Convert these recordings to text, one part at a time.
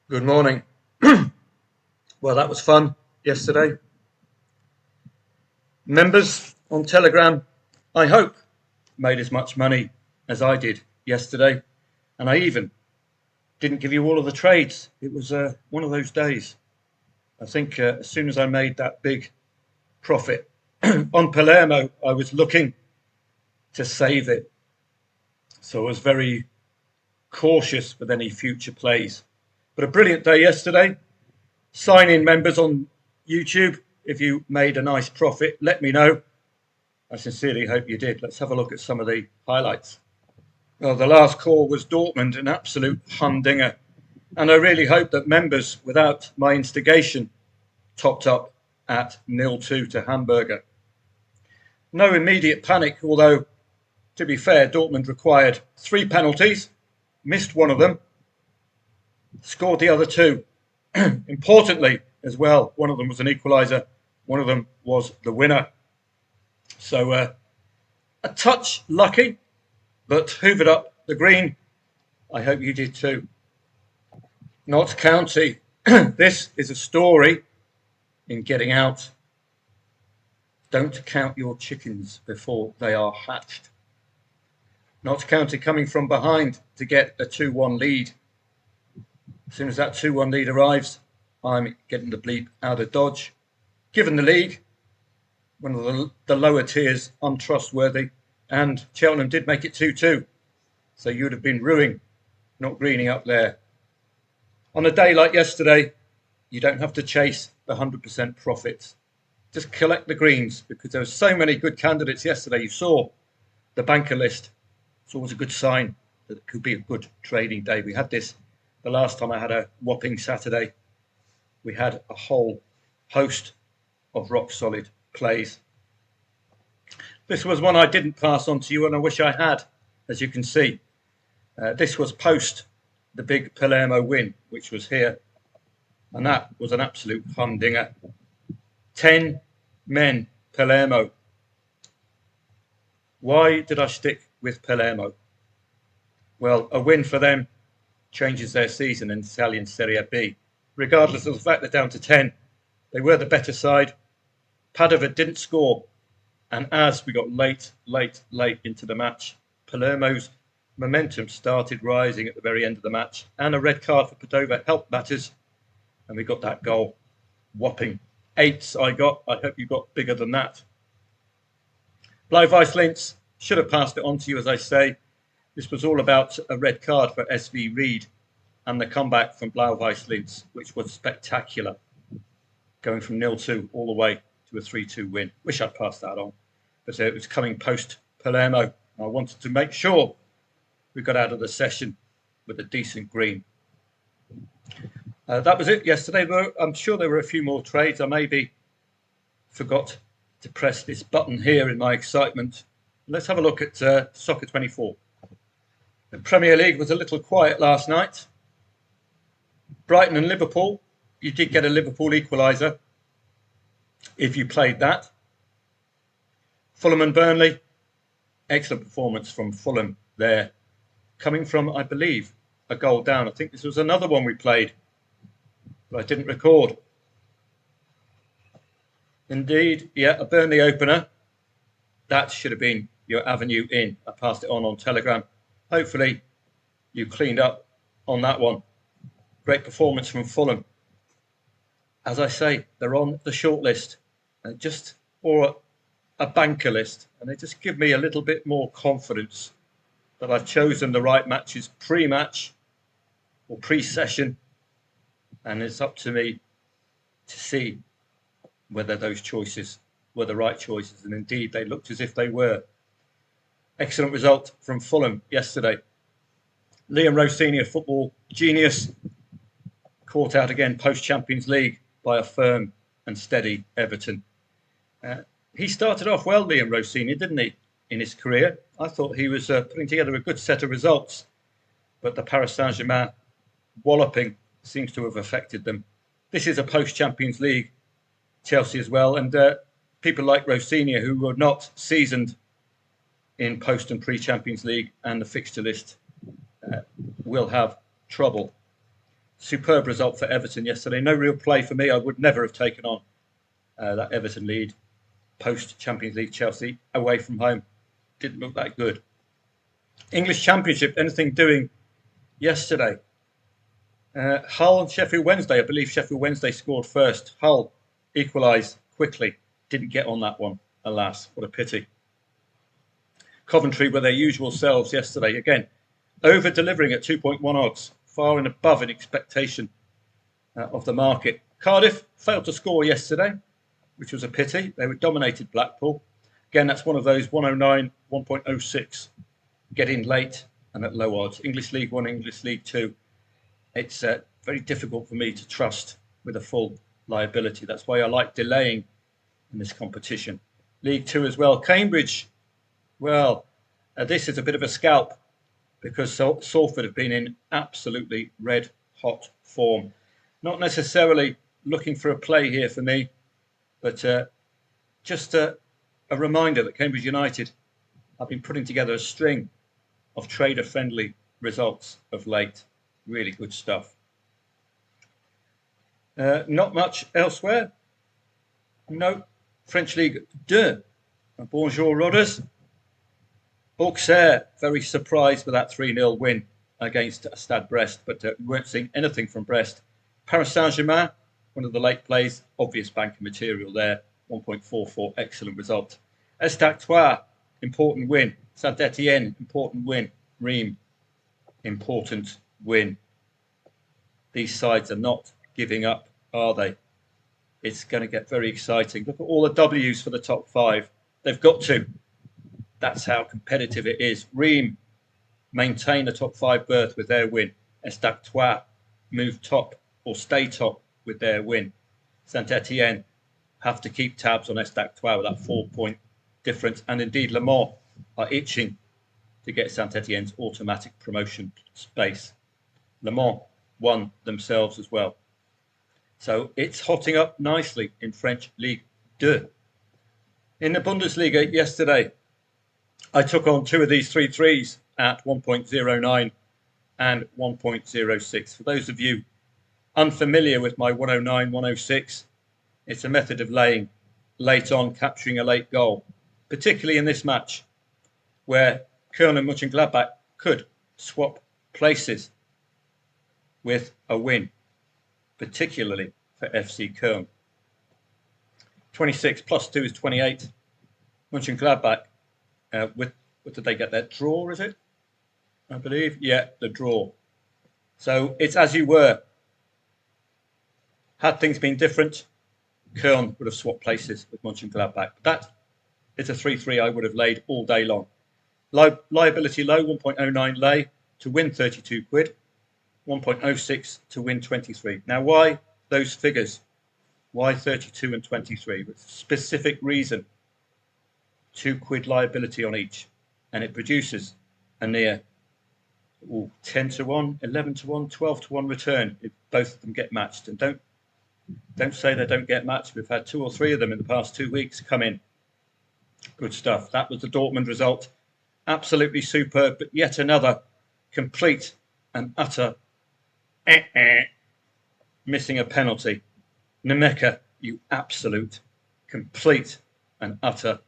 Good morning. Well, that was fun yesterday. Members on Telegram, I hope, made as much money as I did yesterday. And I even didn't give you all of the trades. It was one of those days. I think as soon as I made that big profit on Palermo, I was looking to save it. So I was very cautious with any future plays. But a brilliant day yesterday. Sign in, members on YouTube. If you made a nice profit, let me know. I sincerely hope you did. Let's have a look at some of the highlights. Well, the last call was Dortmund, an absolute humdinger. And I really hope that members, without my instigation, topped up at 0-2 to Hamburger. No immediate panic, although, to be fair, Dortmund required 3 penalties, missed one of them, scored the other 2. Importantly, as well, one of them was an equaliser, one of them was the winner. So a touch lucky, but hoovered up the green. I hope you did too. Notts County. This is a story in getting out. Don't count your chickens before they are hatched. Notts County coming from behind to get a 2-1 lead. As soon as that 2-1 lead arrives, I'm getting the bleep out of Dodge. Given the league, one of the lower tiers, untrustworthy, and Cheltenham did make it 2-2. So you'd have been ruining, not greening up there. On a day like yesterday, you don't have to chase the 100% profits. Just collect the greens, because there were so many good candidates yesterday. You saw the banker list. It's always a good sign that it could be a good trading day. We had this the last time I had a whopping Saturday. We had a whole host of rock solid plays. This was one I didn't pass on to you, and I wish I had, as you can see. This was post the big Palermo win, which was here. And that was an absolute humdinger. 10 men, Palermo. Why did I stick with Palermo? Well, a win for them changes their season in Italian SerieA. Regardless of the fact they're down to 10, they were the better side. Padova didn't score. And as we got late into the match, Palermo's momentum started rising at the very end of the match. And a red card for Padova helped matters. And we got that goal. Whopping 8s I got. I hope you got bigger than that. Blau-Weiß Linz, should have passed it on to you, as I say. This was all about a red card for SV Reed and the comeback from Blau-Weiß Linz, which was spectacular, going from 0-2 all the way to a 3-2 win. Wish I'd passed that on, but it was coming post Palermo. I wanted to make sure we got out of the session with a decent green. That was it yesterday. I'm sure there were a few more trades. I maybe forgot to press this button here in my excitement. Let's have a look at Soccer 24. The Premier League was a little quiet last night. Brighton and Liverpool, you did get a Liverpool equaliser if you played that. Fulham and Burnley, excellent performance from Fulham there. Coming from, I believe, a goal down. I think this was another one we played, but I didn't record. Indeed, yeah, a Burnley opener. That should have been your avenue in. I passed it on Telegram. Hopefully, you cleaned up on that one. Great performance from Fulham. As I say, they're on the short list, or a banker list, and they just give me a little bit more confidence that I've chosen the right matches pre-match or pre-session, and it's up to me to see whether those choices were the right choices, and indeed they looked as if they were. Excellent result from Fulham yesterday. Liam Rossini, a football genius, caught out again post-Champions League by a firm and steady Everton. He started off well, Liam Rossini, didn't he, in his career? I thought he was putting together a good set of results, but the Paris Saint-Germain walloping seems to have affected them. This is a post-Champions League Chelsea as well, and people like Rossini, who were not seasoned in post and pre-Champions League and the fixture list, will have trouble. Superb result for Everton yesterday. No real play for me. I would never have taken on that Everton lead post-Champions League Chelsea away from home. Didn't look that good. English Championship, anything doing yesterday? Hull and Sheffield Wednesday. I believe Sheffield Wednesday scored first. Hull equalised quickly. Didn't get on that one, alas. What a pity. Coventry were their usual selves yesterday. Again, over-delivering at 2.1 odds. Far and above an expectation of the market. Cardiff failed to score yesterday, which was a pity. They were dominated Blackpool. Again, that's one of those 109, 1.06. Get in late and at low odds. English League 1, English League 2. It's very difficult for me to trust with a full liability. That's why I like delaying in this competition. League 2 as well. Cambridge, well, this is a bit of a scalp because Salford have been in absolutely red hot form. Not necessarily looking for a play here for me, but just a reminder that Cambridge United have been putting together a string of trader-friendly results of late. Really good stuff. Not much elsewhere. No. French League 2. Bonjour, Rodders. Auxerre, very surprised with that 3-0 win against Stade Brest, but we weren't seeing anything from Brest. Paris Saint-Germain, one of the late plays, obvious banker material there, 1.44, excellent result. Estac Troyes, important win. Saint-Etienne, important win. Reims, important win. These sides are not giving up, are they? It's going to get very exciting. Look at all the W's for the top 5. They've got to. That's how competitive it is. Reims maintain the top 5 berth with their win. Estac Troyes move top or stay top with their win. Saint-Etienne have to keep tabs on Estac Troyes with that 4-point difference. And indeed, Le Mans are itching to get Saint-Etienne's automatic promotion space. Le Mans won themselves as well. So it's hotting up nicely in French League 2. In the Bundesliga yesterday, I took on 2 of these 3-3s at 1.09 and 1.06. For those of you unfamiliar with my 109, 106, it's a method of laying late on, capturing a late goal, particularly in this match where Köln and Mönchengladbach could swap places with a win, particularly for FC Köln. 26 plus 2 is 28. Mönchengladbach, what did they get there? Draw, is it? I believe. Yeah, the draw. So it's as you were. Had things been different, Köln would have swapped places with Mönchengladbach. That is a 3-3 I would have laid all day long. Liability low, 1.09 lay to win 32 quid. 1.06 to win 23. Now, why those figures? Why 32 and 23? With specific reason. 2 quid liability on each. And it produces a near 10 to 1, 11 to 1, 12 to 1 return if both of them get matched. And don't say they don't get matched. We've had 2 or 3 of them in the past 2 weeks come in. Good stuff. That was the Dortmund result. Absolutely superb, but yet another complete and utter missing a penalty. Nemeka, you absolute, complete and utter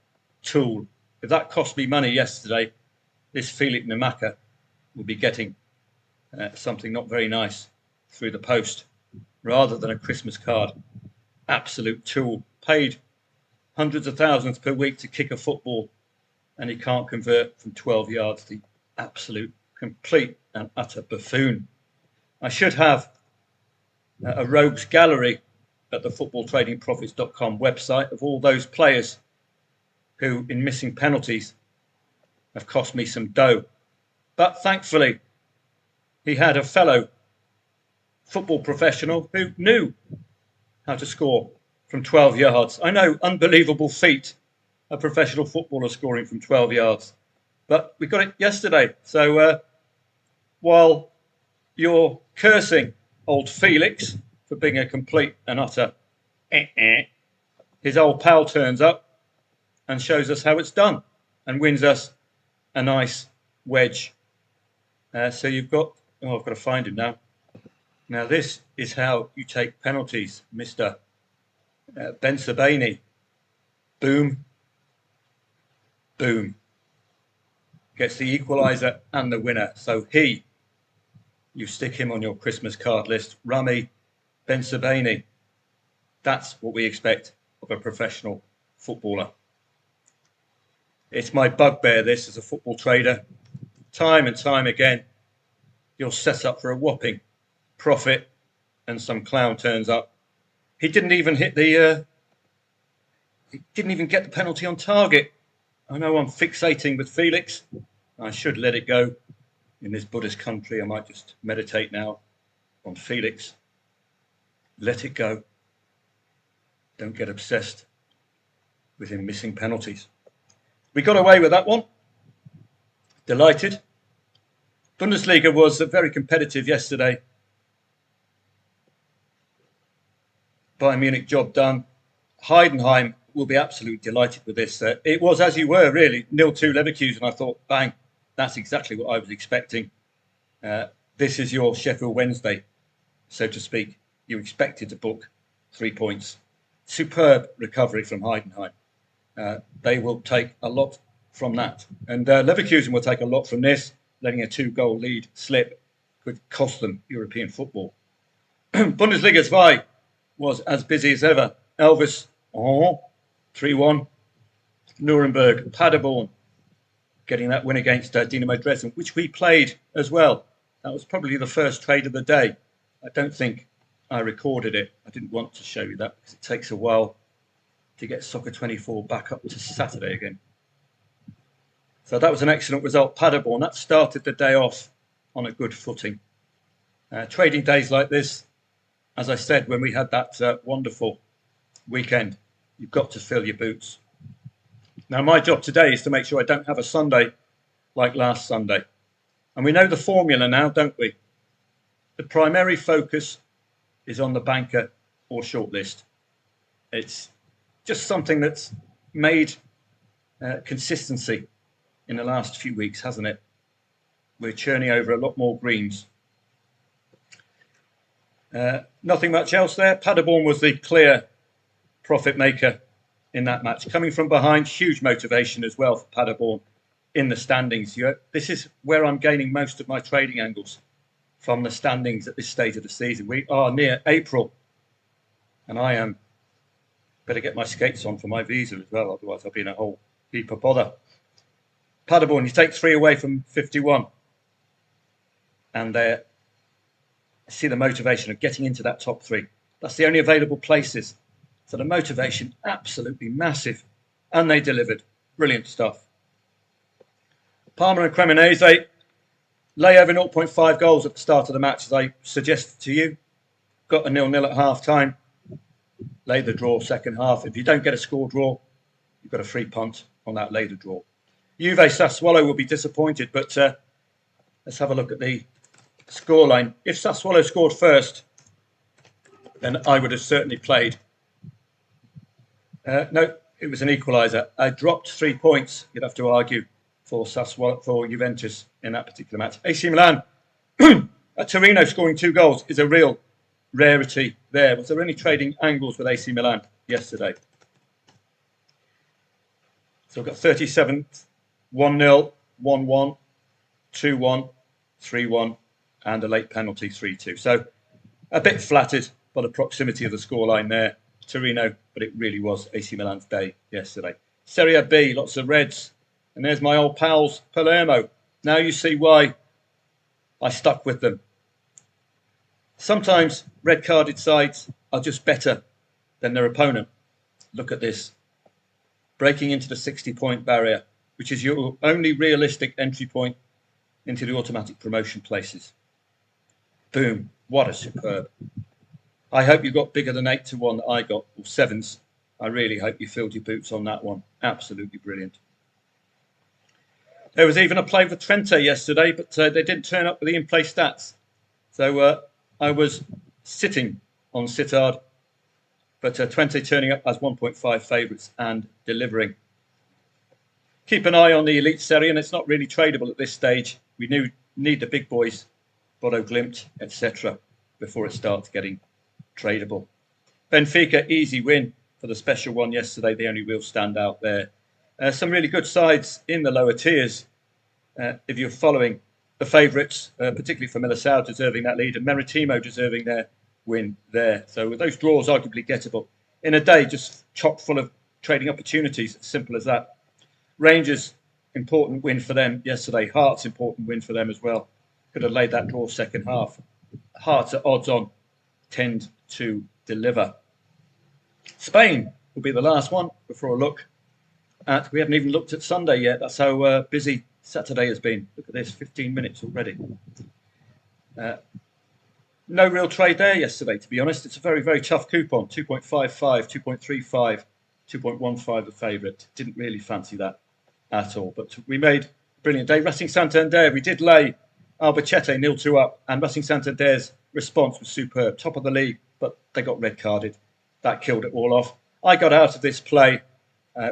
tool. If that cost me money yesterday, this Felix Nemeka will be getting something not very nice through the post rather than a Christmas card. Absolute tool. Paid hundreds of thousands per week to kick a football and he can't convert from 12 yards. The absolute, complete and utter buffoon. I should have a rogues gallery at the FootballTradingProfits.com website of all those players who, in missing penalties, have cost me some dough. But thankfully, he had a fellow football professional who knew how to score from 12 yards. I know, unbelievable feat, a professional footballer scoring from 12 yards. But we got it yesterday. So while you're cursing old Felix for being a complete and utter his old pal turns up and shows us how it's done and wins us a nice wedge. So you've got, I've got to find him now. Now this is how you take penalties, Mr. Ben Sabani. Boom, boom. Gets the equaliser and the winner. So you stick him on your Christmas card list. Rami Ben Sabani. That's what we expect of a professional footballer. It's my bugbear, this, as a football trader. Time and time again, you're set up for a whopping profit and some clown turns up. He didn't even hit the... he didn't even get the penalty on target. I know I'm fixating with Felix. I should let it go. In this Buddhist country, I might just meditate now on Felix. Let it go. Don't get obsessed with him missing penalties. We got away with that one. Delighted. Bundesliga was very competitive yesterday. Bayern Munich, job done. Heidenheim will be absolutely delighted with this. It was, as you were, really, 0-2 Leverkusen. I thought, bang, that's exactly what I was expecting. This is your Sheffield Wednesday, so to speak. You expected to book 3 points. Superb recovery from Heidenheim. They will take a lot from that. And Leverkusen will take a lot from this. Letting a 2-goal lead slip could cost them European football. Bundesliga 2 was as busy as ever. Elvis, 3-1. Nuremberg, Paderborn, getting that win against Dynamo Dresden, which we played as well. That was probably the first trade of the day. I don't think I recorded it. I didn't want to show you that because it takes a while to get Soccer 24 back up to Saturday again. So that was an excellent result. Paderborn, that started the day off on a good footing. Trading days like this, as I said, when we had that wonderful weekend, you've got to fill your boots. Now, my job today is to make sure I don't have a Sunday like last Sunday. And we know the formula now, don't we? The primary focus is on the banker or shortlist. It's just something that's made consistency in the last few weeks, hasn't it? We're churning over a lot more greens. Nothing much else there. Paderborn was the clear profit maker in that match. Coming from behind, huge motivation as well for Paderborn in the standings. This is where I'm gaining most of my trading angles, from the standings at this stage of the season. We are near April, and I am better get my skates on for my visa as well, otherwise I'll be in a whole heap of bother. Paderborn, you take 3 away from 51, and see the motivation of getting into that top 3. That's the only available places. So the motivation, absolutely massive, and they delivered. Brilliant stuff. Parma and Cremonese, lay over 0.5 goals at the start of the match, as I suggested to you. Got a 0-0 at half-time. Lay the draw second half. If you don't get a score draw, you've got a free punt on that lay the draw. Juve Sassuolo will be disappointed, but let's have a look at the scoreline. If Sassuolo scored first, then I would have certainly played. No, it was an equaliser. I dropped 3 points, you'd have to argue, for Sassuolo, for Juventus in that particular match. AC Milan at Torino scoring 2 goals is a real rarity there. Was there any trading angles with AC Milan yesterday? So I've got 37th, 1-0, 1-1, 2-1, 3-1, and a late penalty, 3-2. So a bit flattered by the proximity of the scoreline there. Torino, but it really was AC Milan's day yesterday. Serie B, lots of reds. And there's my old pals, Palermo. Now you see why I stuck with them. Sometimes red-carded sides are just better than their opponent. Look at this. Breaking into the 60-point barrier, which is your only realistic entry point into the automatic promotion places. Boom. What a superb. I hope you got bigger than 8-1 that I got, or 7s. I really hope you filled your boots on that one. Absolutely brilliant. There was even a play for Trente yesterday, but they didn't turn up with the in-play stats. So I was sitting on Sittard, but Twente turning up as 1.5 favourites and delivering. Keep an eye on the Elite Serie, and it's not really tradable at this stage. We need the big boys, Bodo Glimt, etc. before it starts getting tradable. Benfica, easy win for the special one yesterday, the only real standout there. Some really good sides in the lower tiers. If you're following the favourites, particularly for Militao deserving that lead, and Maritimo deserving their win there. So with those draws arguably gettable in a day just chock full of trading opportunities, simple as that. Rangers, important win for them yesterday. Hearts, important win for them as well. Could have laid that draw second half. Hearts at odds on tend to deliver. Spain will be the last one before a look at. We haven't even looked at Sunday yet. That's how busy Saturday has been. Look at this, 15 minutes already. No real trade there yesterday, to be honest. It's a very, very tough coupon. 2.55, 2.35, 2.15 the favourite. Didn't really fancy that at all. But we made a brilliant day. Racing Santander, we did lay Albacete 0-2 up. And Racing Santander's response was superb. Top of the league, but they got red carded. That killed it all off. I got out of this play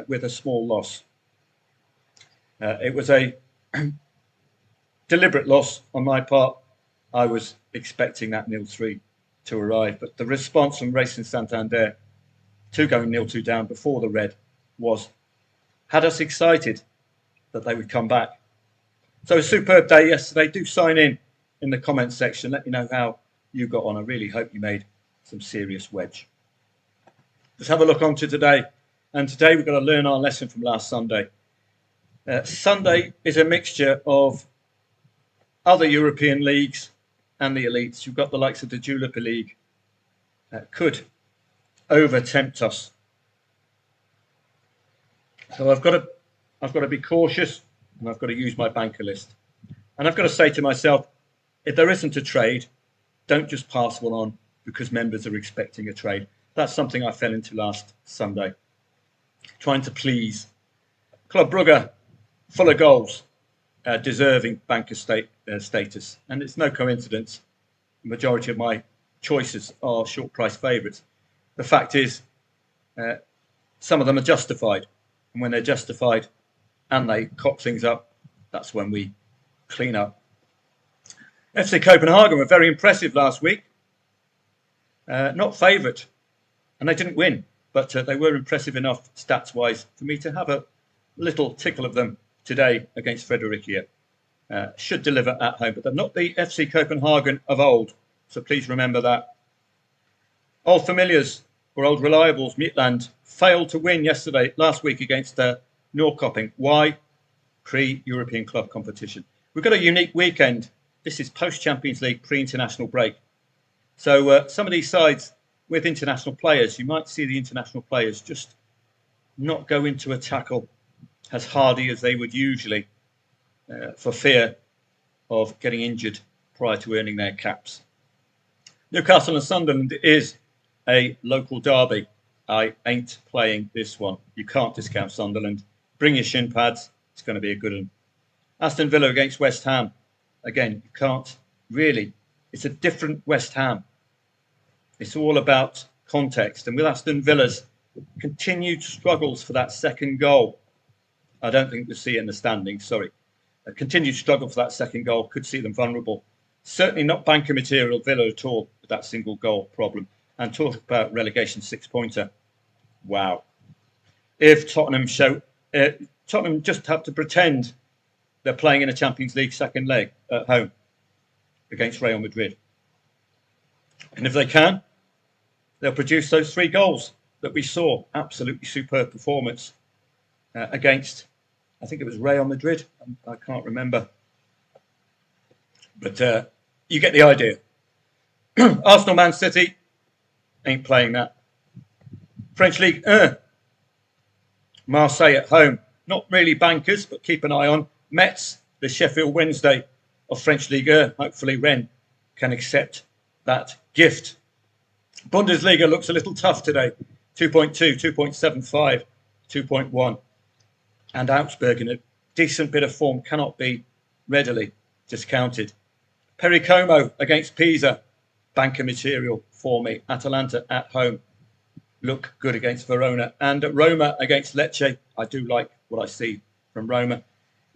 with a small loss. It was a deliberate loss on my part. I was expecting that 0-3 to arrive, but the response from Racing Santander to going 0-2 down before the red had us excited that they would come back. So a superb day yesterday. Do sign in the comments section. Let me know how you got on. I really hope you made some serious wedge. Let's have a look on to today. And today we've got to learn our lesson from last Sunday. Sunday is a mixture of other European leagues and the elites. You've got the likes of the Jupiler League that could over-tempt us. So I've got to be cautious, and I've got to use my banker list. And I've got to say to myself, if there isn't a trade, don't just pass one on because members are expecting a trade. That's something I fell into last Sunday. Trying to please. Club Brugge, full of goals, deserving banker status. And it's no coincidence. The majority of my choices are short price favourites. The fact is, some of them are justified. And when they're justified and they cock things up, that's when we clean up. FC Copenhagen were very impressive last week. Not favourite. And they didn't win. But they were impressive enough stats-wise for me to have a little tickle of them today against Fredericia. Should deliver at home, but they're not the FC Copenhagen of old. So please remember that. Old familiars or old reliables, Midtland, failed to win last week against Norrköping. Why? Pre-European club competition. We've got a unique weekend. This is post-Champions League, pre-international break. So some of these sides with international players, you might see the international players just not go into a tackle as hardy as they would usually for fear of getting injured prior to earning their caps. Newcastle and Sunderland is a local derby. I ain't playing this one. You can't discount Sunderland. Bring your shin pads. It's going to be a good one. Aston Villa against West Ham. Again, you can't really. It's a different West Ham. It's all about context. And with Aston Villa's continued struggles for that second goal, I don't think we'll see it in the standings, sorry. A continued struggle for that second goal could see them vulnerable. Certainly not banker material Villa at all with that single goal problem. And talk about relegation 6-pointer. Wow. If Tottenham just have to pretend they're playing in a Champions League second leg at home against Real Madrid. And if they can, they'll produce those 3 goals that we saw. Absolutely superb performance against, I think it was Real Madrid. I can't remember. But you get the idea. Arsenal, Man City, ain't playing that. French League 1. Marseille at home. Not really bankers, but keep an eye on. Metz, the Sheffield Wednesday of French League 1. Hopefully Rennes can accept that gift. Bundesliga looks a little tough today. 2.2, 2.75, 2.1. And Augsburg in a decent bit of form cannot be readily discounted. Pericomo against Pisa. Banker material for me. Atalanta at home. Look good against Verona. And Roma against Lecce. I do like what I see from Roma.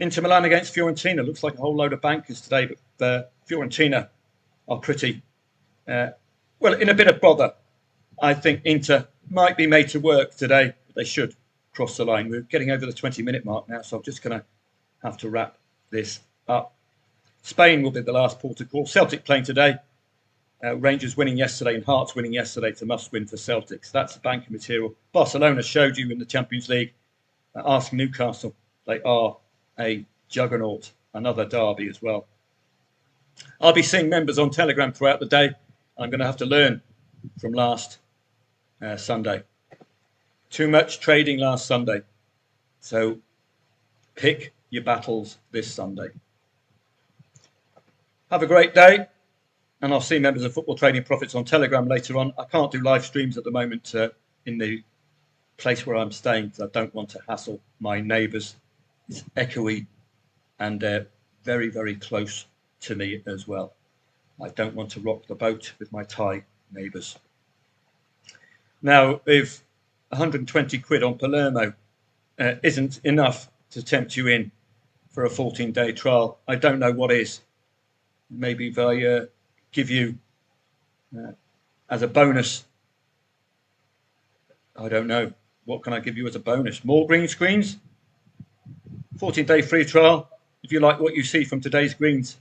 Inter Milan against Fiorentina. Looks like a whole load of bankers today, but Fiorentina are pretty Well, in a bit of bother, I think Inter might be made to work today. But they should cross the line. We're getting over the 20-minute mark now, so I'm just going to have to wrap this up. Spain will be the last port of call. Celtic playing today. Rangers winning yesterday and Hearts winning yesterday. It's a must-win for Celtics. That's the banking material. Barcelona showed you in the Champions League. Ask Newcastle. They are a juggernaut. Another derby as well. I'll be seeing members on Telegram throughout the day. I'm going to have to learn from last Sunday. Too much trading last Sunday. So pick your battles this Sunday. Have a great day. And I'll see members of Football Trading Profits on Telegram later on. I can't do live streams at the moment in the place where I'm staying because I don't want to hassle my neighbours. It's echoey and they're very, very close to me as well. I don't want to rock the boat with my Thai neighbours. Now, if 120 quid on Palermo isn't enough to tempt you in for a 14-day trial, I don't know what is. Maybe if I give you as a bonus, I don't know, what can I give you as a bonus? More green screens? 14-day free trial. If you like what you see from today's greens,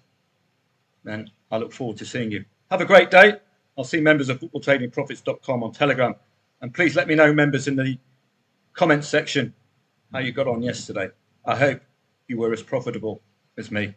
then I look forward to seeing you. Have a great day. I'll see members of FootballTradingProfits.com on Telegram. And please let me know, members, in the comments section how you got on yesterday. I hope you were as profitable as me.